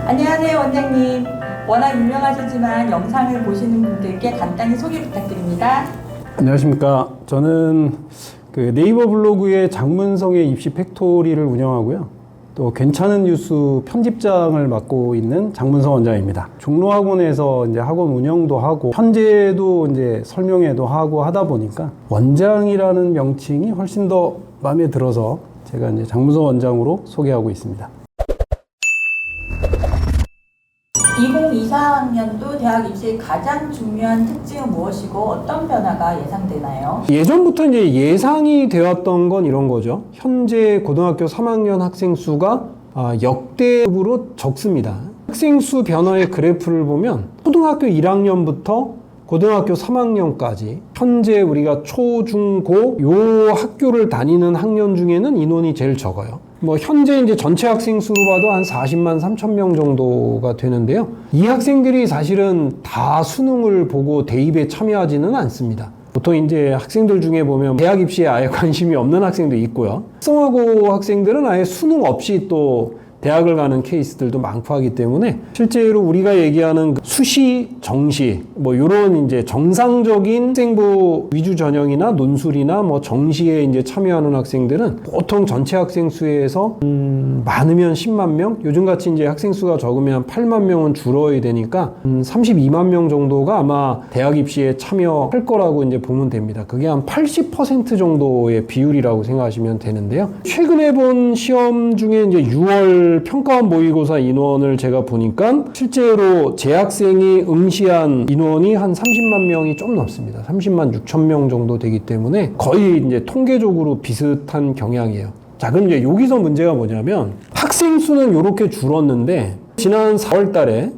안녕하세요, 원장님. 워낙 유명하시지만 영상을 보시는 분들께 간단히 소개 부탁드립니다. 안녕하십니까. 저는 그 네이버 블로그의 장문성의 입시 팩토리를 운영하고요. 또 괜찮은 뉴스 편집장을 맡고 있는 장문성 원장입니다. 종로학원에서 이제 학원 운영도 하고 현재도 이제 설명회도 하고 하다 보니까 원장이라는 명칭이 훨씬 더 마음에 들어서 제가 이제 장문성 원장으로 소개하고 있습니다. 2024학년도 대학 입시의 가장 중요한 특징은 무엇이고 어떤 변화가 예상되나요? 예전부터 이제 예상이 되었던 건 이런 거죠. 현재 고등학교 3학년 학생 수가 역대급으로 적습니다. 학생 수 변화의 그래프를 보면 초등학교 1학년부터 고등학교 3학년까지 현재 우리가 초, 중, 고 요 학교를 다니는 학년 중에는 인원이 제일 적어요. 현재 이제 전체 학생 수로 봐도 한 40만 3천 명 정도가 되는데요. 이 학생들이 사실은 다 수능을 보고 대입에 참여하지는 않습니다. 보통 이제 학생들 중에 보면 대학 입시에 아예 관심이 없는 학생도 있고요. 특성화고 학생들은 아예 수능 없이 또 대학을 가는 케이스들도 많고 하기 때문에 실제로 우리가 얘기하는 수시, 정시 요런 이제 정상적인 학생부 위주 전형이나 논술이나 정시에 이제 참여하는 학생들은 보통 전체 학생 수에서 많으면 10만 명, 요즘같이 이제 학생 수가 적으면 8만 명은 줄어야 되니까 32만 명 정도가 아마 대학 입시에 참여할 거라고 이제 보면 됩니다. 그게 한 80% 정도의 비율이라고 생각하시면 되는데요. 최근에 본 시험 중에 이제 6월 평가원 모의고사 인원을 제가 보니까 실제로 재학생이 응시한 인원이 한 30만 명이 좀 넘습니다. 30만 6천 명 정도 되기 때문에 거의 이제 통계적으로 비슷한 경향이에요. 자, 그럼 이제 여기서 문제가 뭐냐면 학생 수는 이렇게 줄었는데 지난 4월 달에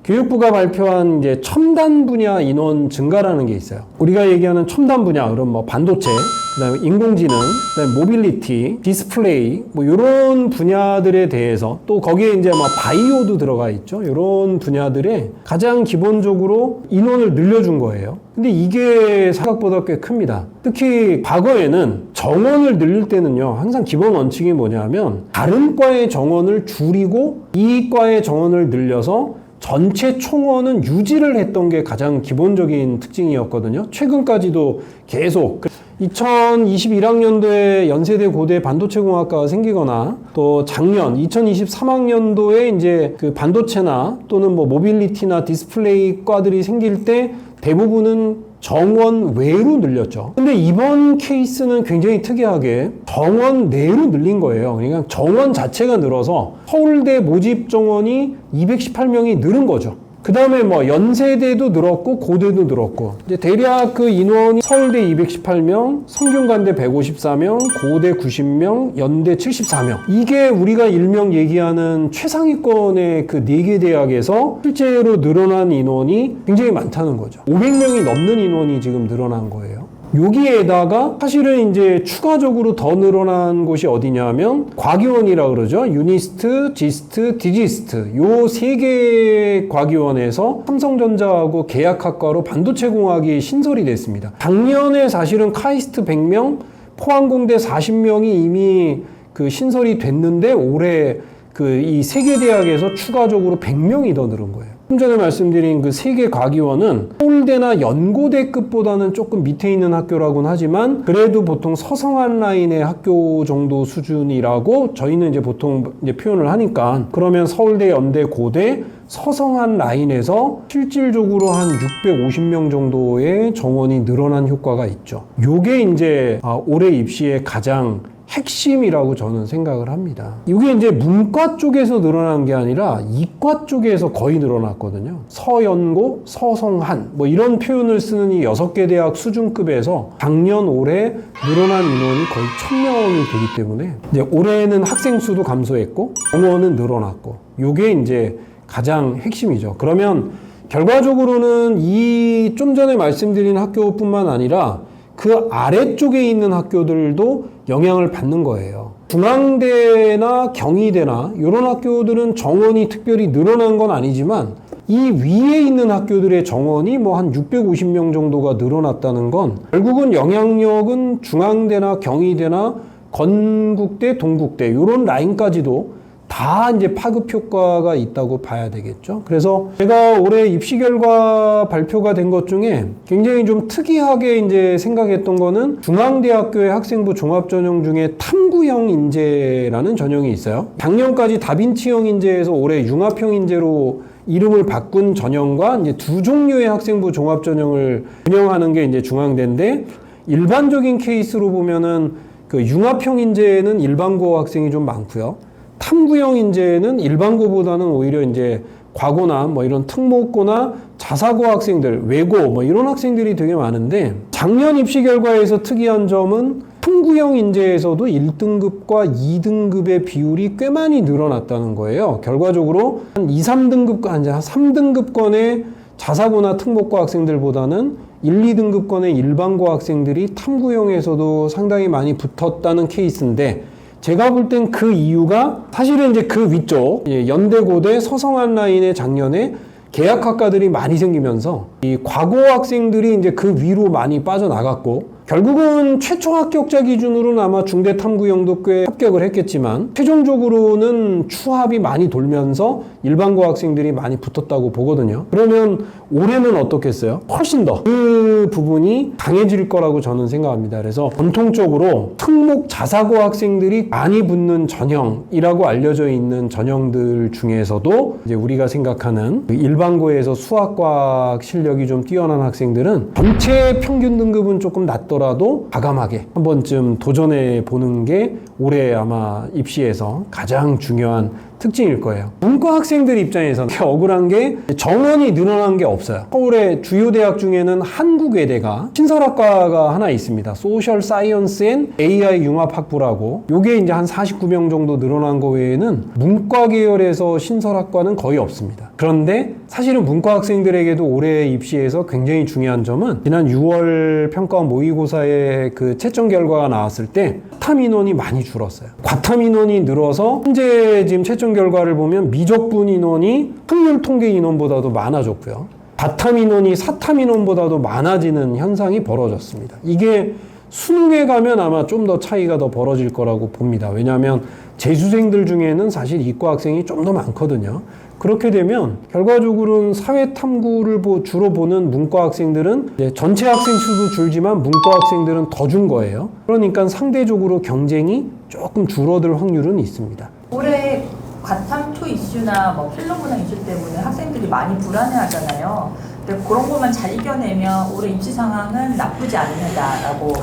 교육부가 발표한 이제 첨단 분야 인원 증가라는 게 있어요. 우리가 얘기하는 첨단 분야, 그럼 반도체, 그다음에 인공지능, 그다음에 모빌리티, 디스플레이, 이런 분야들에 대해서 또 거기에 이제 바이오도 들어가 있죠. 이런 분야들에 가장 기본적으로 인원을 늘려준 거예요. 근데 이게 생각보다 꽤 큽니다. 특히 과거에는 정원을 늘릴 때는요, 항상 기본 원칙이 뭐냐면 다른 과의 정원을 줄이고 이 과의 정원을 늘려서 전체 총원은 유지를 했던 게 가장 기본적인 특징이었거든요. 최근까지도 계속 2021학년도에 연세대 고대 반도체공학과가 생기거나 또 작년 2023학년도에 이제 그 반도체나 또는 모빌리티나 디스플레이 과들이 생길 때 대부분은 정원 외로 늘렸죠. 근데 이번 케이스는 굉장히 특이하게 정원 내로 늘린 거예요. 그러니까 정원 자체가 늘어서 서울대 모집 정원이 218명이 늘은 거죠. 그 다음에 연세대도 늘었고 고대도 늘었고 이제 대략 그 인원이 서울대 218명, 성균관대 154명, 고대 90명, 연대 74명. 이게 우리가 일명 얘기하는 최상위권의 그 4개 대학에서 실제로 늘어난 인원이 굉장히 많다는 거죠. 500명이 넘는 인원이 지금 늘어난 거예요. 여기에다가 사실은 이제 추가적으로 더 늘어난 곳이 어디냐면 과기원이라 그러죠. 유니스트, 지스트, 디지스트 요 3개 과기원에서 삼성전자하고 계약학과로 반도체공학이 신설이 됐습니다. 작년에 사실은 카이스트 100명, 포항공대 40명이 이미 그 신설이 됐는데 올해 이 3개 대학에서 추가적으로 100명이 더 늘은 거예요. 좀 전에 말씀드린 그 3개 과기원은 서울대나 연고대급보다는 조금 밑에 있는 학교라고는 하지만 그래도 보통 서성한 라인의 학교 정도 수준이라고 저희는 이제 보통 이제 표현을 하니까 그러면 서울대, 연대, 고대, 서성한 라인에서 실질적으로 한 650명 정도의 정원이 늘어난 효과가 있죠. 요게 이제 올해 입시의 가장 핵심이라고 저는 생각을 합니다. 이게 이제 문과 쪽에서 늘어난 게 아니라 이과 쪽에서 거의 늘어났거든요. 서연고, 서성한 이런 표현을 쓰는 이 6개 대학 수준급에서 작년 올해 늘어난 인원이 거의 1000명이 되기 때문에 이제 올해는 학생 수도 감소했고 정원은 늘어났고 요게 이제 가장 핵심이죠. 그러면 결과적으로는 이 좀 전에 말씀드린 학교뿐만 아니라 그 아래쪽에 있는 학교들도 영향을 받는 거예요. 중앙대나 경희대나 이런 학교들은 정원이 특별히 늘어난 건 아니지만 이 위에 있는 학교들의 정원이 한 650명 정도가 늘어났다는 건 결국은 영향력은 중앙대나 경희대나 건국대, 동국대 이런 라인까지도 다 이제 파급 효과가 있다고 봐야 되겠죠. 그래서 제가 올해 입시 결과 발표가 된 것 중에 굉장히 좀 특이하게 이제 생각했던 거는 중앙대학교의 학생부 종합전형 중에 탐구형 인재라는 전형이 있어요. 작년까지 다빈치형 인재에서 올해 융합형 인재로 이름을 바꾼 전형과 이제 두 종류의 학생부 종합전형을 운영하는 게 이제 중앙대인데, 일반적인 케이스로 보면은 그 융합형 인재는 일반고 학생이 좀 많고요. 탐구형 인재는 일반고보다는 오히려 이제 과고나 뭐 이런 특목고나 자사고 학생들, 외고 뭐 이런 학생들이 되게 많은데, 작년 입시 결과에서 특이한 점은 탐구형 인재에서도 1등급과 2등급의 비율이 꽤 많이 늘어났다는 거예요. 결과적으로 한 2, 3등급, 한 3등급권의 자사고나 특목고 학생들보다는 1, 2등급권의 일반고 학생들이 탐구형에서도 상당히 많이 붙었다는 케이스인데, 제가 볼 땐 그 이유가 사실은 이제 그 위쪽 연대 고대 서성한 라인의 작년에 계약학과들이 많이 생기면서 이 과고 학생들이 이제 그 위로 많이 빠져나갔고, 결국은 최초 합격자 기준으로는 아마 중대 탐구형도 꽤 합격을 했겠지만 최종적으로는 추합이 많이 돌면서 일반고 학생들이 많이 붙었다고 보거든요. 그러면 올해는 어떻겠어요? 훨씬 더 그 부분이 강해질 거라고 저는 생각합니다. 그래서 전통적으로 특목 자사고 학생들이 많이 붙는 전형이라고 알려져 있는 전형들 중에서도 이제 우리가 생각하는 일반고에서 수학과학 실력이 좀 뛰어난 학생들은 전체 평균 등급은 조금 낮더라도 과감하게 한 번쯤 도전해 보는 게 올해 아마 입시에서 가장 중요한 특징일 거예요. 문과 학생들 입장에서는 억울한 게 정원이 늘어난 게 없어요. 서울의 주요 대학 중에는 한국외대가 신설학과가 하나 있습니다. 소셜 사이언스 앤 AI 융합학부라고, 요게 이제 한 49명 정도 늘어난 거 외에는 문과 계열에서 신설학과는 거의 없습니다. 그런데 사실은 문과 학생들에게도 올해 입시에서 굉장히 중요한 점은 지난 6월 평가원 모의고사의 그 채점 결과가 나왔을 때 과탐 인원이 많이 줄었어요. 과탐 인원이 늘어서 현재 지금 채점 결과를 보면 미적분 인원이 확률 통계 인원보다도 많아졌고요. 과탐 인원이 사탐 인원보다도 많아지는 현상이 벌어졌습니다. 이게 수능에 가면 아마 좀 더 차이가 더 벌어질 거라고 봅니다. 왜냐하면 재수생들 중에는 사실 이과 학생이 좀 더 많거든요. 그렇게 되면 결과적으로는 사회탐구를 주로 보는 문과 학생들은 이제 전체 학생 수도 줄지만 문과 학생들은 더 준 거예요. 그러니까 상대적으로 경쟁이 조금 줄어들 확률은 있습니다. 올해 과탐초 이슈나 뭐 필로문화 이슈 때문에 학생들이 많이 불안해하잖아요. 근데 그런 것만 잘 이겨내면 올해 입시 상황은 나쁘지 않다라고.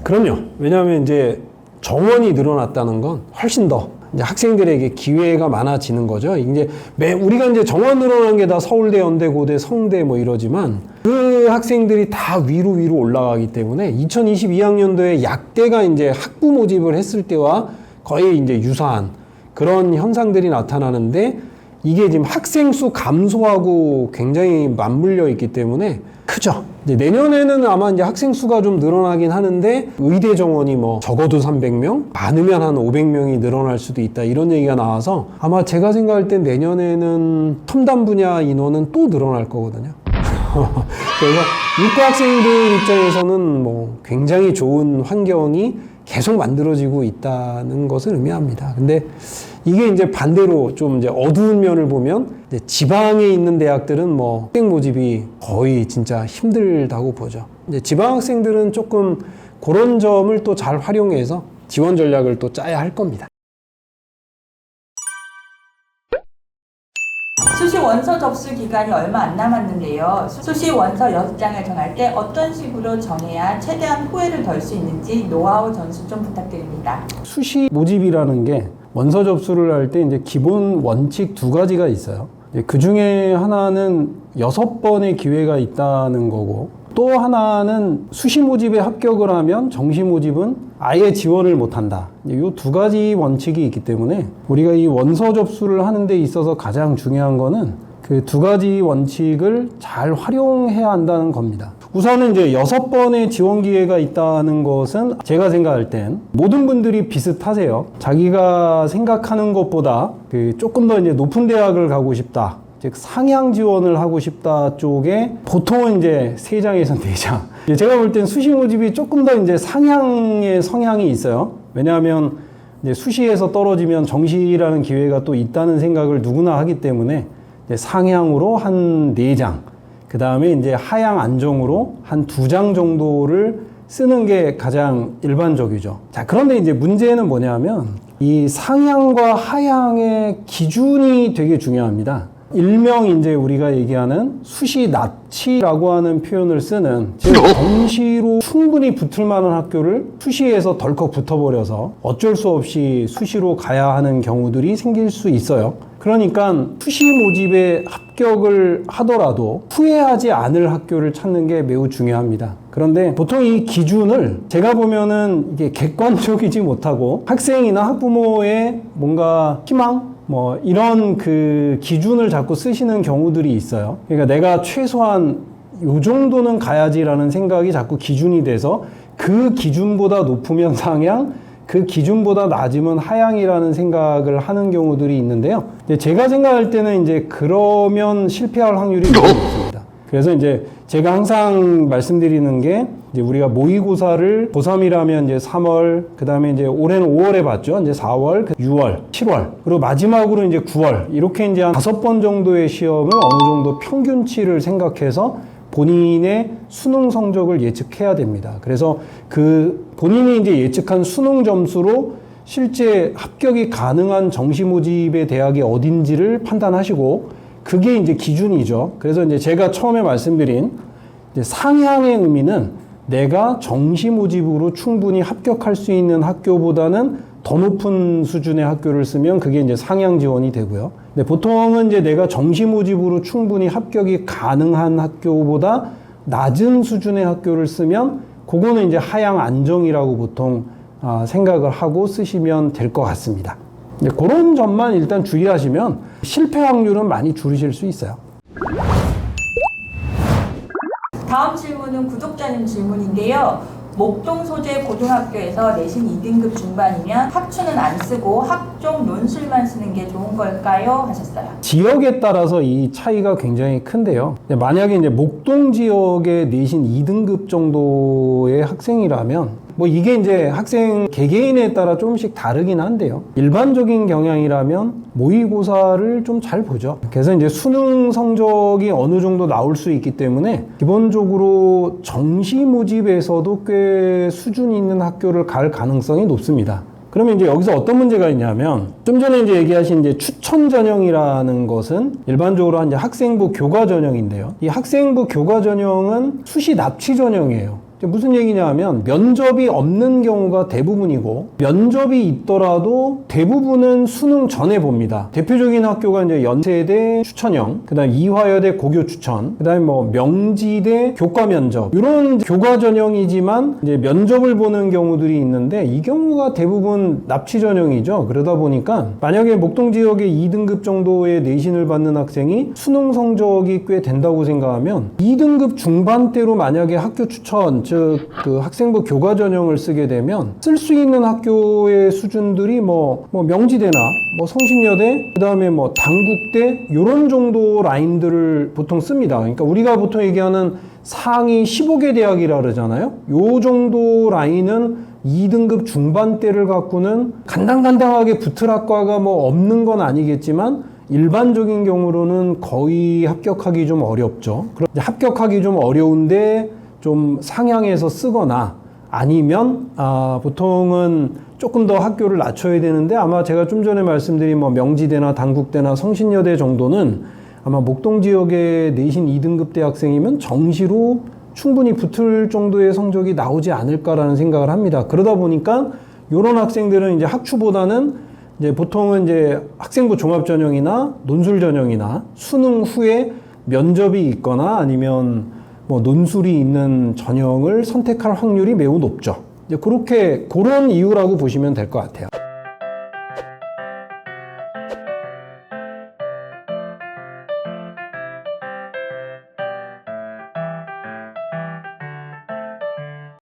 그럼요. 왜냐하면 이제 정원이 늘어났다는 건 훨씬 더 이제 학생들에게 기회가 많아지는 거죠. 이제 우리가 이제 정원 늘어난 게 다 서울대, 연대, 고대, 성대 뭐 이러지만 그 학생들이 다 위로 올라가기 때문에 2022학년도에 약대가 이제 학부 모집을 했을 때와 거의 이제 유사한 그런 현상들이 나타나는데, 이게 지금 학생 수 감소하고 굉장히 맞물려 있기 때문에 크죠. 이제 내년에는 아마 이제 학생 수가 좀 늘어나긴 하는데 의대 정원이 뭐 적어도 300명, 많으면 한 500명이 늘어날 수도 있다, 이런 얘기가 나와서 아마 제가 생각할 땐 내년에는 첨단 분야 인원은 또 늘어날 거거든요. 그래서 이과 학생들 입장에서는 뭐 굉장히 좋은 환경이 계속 만들어지고 있다는 것을 의미합니다. 근데 이게 이제 반대로 좀 이제 어두운 면을 보면 이제 지방에 있는 대학들은 뭐 학생 모집이 거의 진짜 힘들다고 보죠. 이제 지방 학생들은 조금 그런 점을 또 잘 활용해서 지원 전략을 또 짜야 할 겁니다. 수시 원서 접수 기간이 얼마 안 남았는데요. 수시 원서 6장을 정할 때 어떤 식으로 정해야 최대한 후회를 덜 수 있는지 노하우 전수 좀 부탁드립니다. 수시 모집이라는 게 원서 접수를 할 때 이제 기본 원칙 2가지가 있어요. 그 중에 하나는 6번의 기회가 있다는 거고, 또 하나는 수시 모집에 합격을 하면 정시 모집은 아예 지원을 못한다. 이 2가지 원칙이 있기 때문에 우리가 이 원서 접수를 하는 데 있어서 가장 중요한 거는 그 2가지 원칙을 잘 활용해야 한다는 겁니다. 우선은 이제 6번의 지원 기회가 있다는 것은 제가 생각할 땐 모든 분들이 비슷하세요. 자기가 생각하는 것보다 조금 더 이제 높은 대학을 가고 싶다, 즉 상향 지원을 하고 싶다 쪽에 보통은 이제 3장에서 4장. 제가 볼 땐 수시 모집이 조금 더 이제 상향의 성향이 있어요. 왜냐하면 이제 수시에서 떨어지면 정시라는 기회가 또 있다는 생각을 누구나 하기 때문에 이제 상향으로 한 4장, 그 다음에 이제 하향 안정으로 한 2장 정도를 쓰는 게 가장 일반적이죠. 자, 그런데 이제 문제는 뭐냐면 이 상향과 하향의 기준이 되게 중요합니다. 일명 이제 우리가 얘기하는 수시 납치라고 하는 표현을 쓰는, 즉 정시로 충분히 붙을 만한 학교를 수시에서 덜컥 붙어버려서 어쩔 수 없이 수시로 가야 하는 경우들이 생길 수 있어요. 그러니까 수시 모집에 합격을 하더라도 후회하지 않을 학교를 찾는 게 매우 중요합니다. 그런데 보통 이 기준을 제가 보면은 이게 객관적이지 못하고 학생이나 학부모의 뭔가 희망? 뭐 이런 그 기준을 자꾸 쓰시는 경우들이 있어요. 그러니까 내가 최소한 요 정도는 가야지라는 생각이 자꾸 기준이 돼서 그 기준보다 높으면 상향, 그 기준보다 낮으면 하향이라는 생각을 하는 경우들이 있는데요. 제가 생각할 때는 이제 그러면 실패할 확률이 매우 높습니다. 그래서 이제 제가 항상 말씀드리는 게 이제 우리가 모의고사를 고3이라면 이제 3월, 그 다음에 이제 올해는 5월에 봤죠. 이제 4월, 6월, 7월, 그리고 마지막으로 이제 9월. 이렇게 이제 한 5번 정도의 시험을 어느 정도 평균치를 생각해서 본인의 수능 성적을 예측해야 됩니다. 그래서 그 본인이 이제 예측한 수능 점수로 실제 합격이 가능한 정시 모집의 대학이 어딘지를 판단하시고 그게 이제 기준이죠. 그래서 이제 제가 처음에 말씀드린 이제 상향의 의미는 내가 정시 모집으로 충분히 합격할 수 있는 학교보다는 더 높은 수준의 학교를 쓰면 그게 이제 상향 지원이 되고요. 근데 보통은 이제 내가 정시 모집으로 충분히 합격이 가능한 학교보다 낮은 수준의 학교를 쓰면 그거는 이제 하향 안정이라고 보통 생각을 하고 쓰시면 될 것 같습니다. 그런 점만 일단 주의하시면 실패 확률은 많이 줄이실 수 있어요. 다음 질문은 구독자님 질문인데요. 목동 소재 고등학교에서 내신 2등급 중반이면 학추는 안 쓰고 학종 논술만 쓰는 게 좋은 걸까요? 하셨어요. 지역에 따라서 이 차이가 굉장히 큰데요. 만약에 이제 목동 지역의 내신 2등급 정도의 학생이라면 뭐 이게 이제 학생 개개인에 따라 조금씩 다르긴 한데요. 일반적인 경향이라면 모의고사를 좀 잘 보죠. 그래서 이제 수능 성적이 어느 정도 나올 수 있기 때문에 기본적으로 정시 모집에서도 꽤 수준 있는 학교를 갈 가능성이 높습니다. 그러면 이제 여기서 어떤 문제가 있냐면 좀 전에 이제 얘기하신 이제 추천 전형이라는 것은 일반적으로 이제 학생부 교과 전형인데요. 이 학생부 교과 전형은 수시 납치 전형이에요. 무슨 얘기냐 하면 면접이 없는 경우가 대부분이고 면접이 있더라도 대부분은 수능 전에 봅니다. 대표적인 학교가 이제 연세대 추천형, 그 다음 이화여대 고교 추천, 그 다음에 뭐 명지대 교과 면접 이런 교과 전형이지만 이제 면접을 보는 경우들이 있는데 이 경우가 대부분 납치 전형이죠. 그러다 보니까 만약에 목동 지역의 2등급 정도의 내신을 받는 학생이 수능 성적이 꽤 된다고 생각하면 2등급 중반대로 만약에 학교 추천 즉 그 학생부 교과 전형을 쓰게 되면 쓸 수 있는 학교의 수준들이 뭐 명지대나 뭐 성신여대 그다음에 뭐 단국대 이런 정도 라인들을 보통 씁니다. 그러니까 우리가 보통 얘기하는 상위 15개 대학이라 그러잖아요. 요 정도 라인은 2등급 중반대를 갖고는 간당간당하게 붙을 학과가 뭐 없는 건 아니겠지만 일반적인 경우로는 거의 합격하기 좀 어렵죠. 합격하기 좀 어려운데 좀 상향해서 쓰거나 아니면 보통은 조금 더 학교를 낮춰야 되는데 아마 제가 좀 전에 말씀드린 뭐 명지대나 단국대나 성신여대 정도는 아마 목동 지역의 내신 2등급 대학생이면 정시로 충분히 붙을 정도의 성적이 나오지 않을까라는 생각을 합니다. 그러다 보니까 이런 학생들은 이제 학추보다는 이제 보통은 이제 학생부 종합 전형이나 논술 전형이나 수능 후에 면접이 있거나 아니면 뭐 논술이 있는 전형을 선택할 확률이 매우 높죠. 이제 그런 이유라고 보시면 될 것 같아요.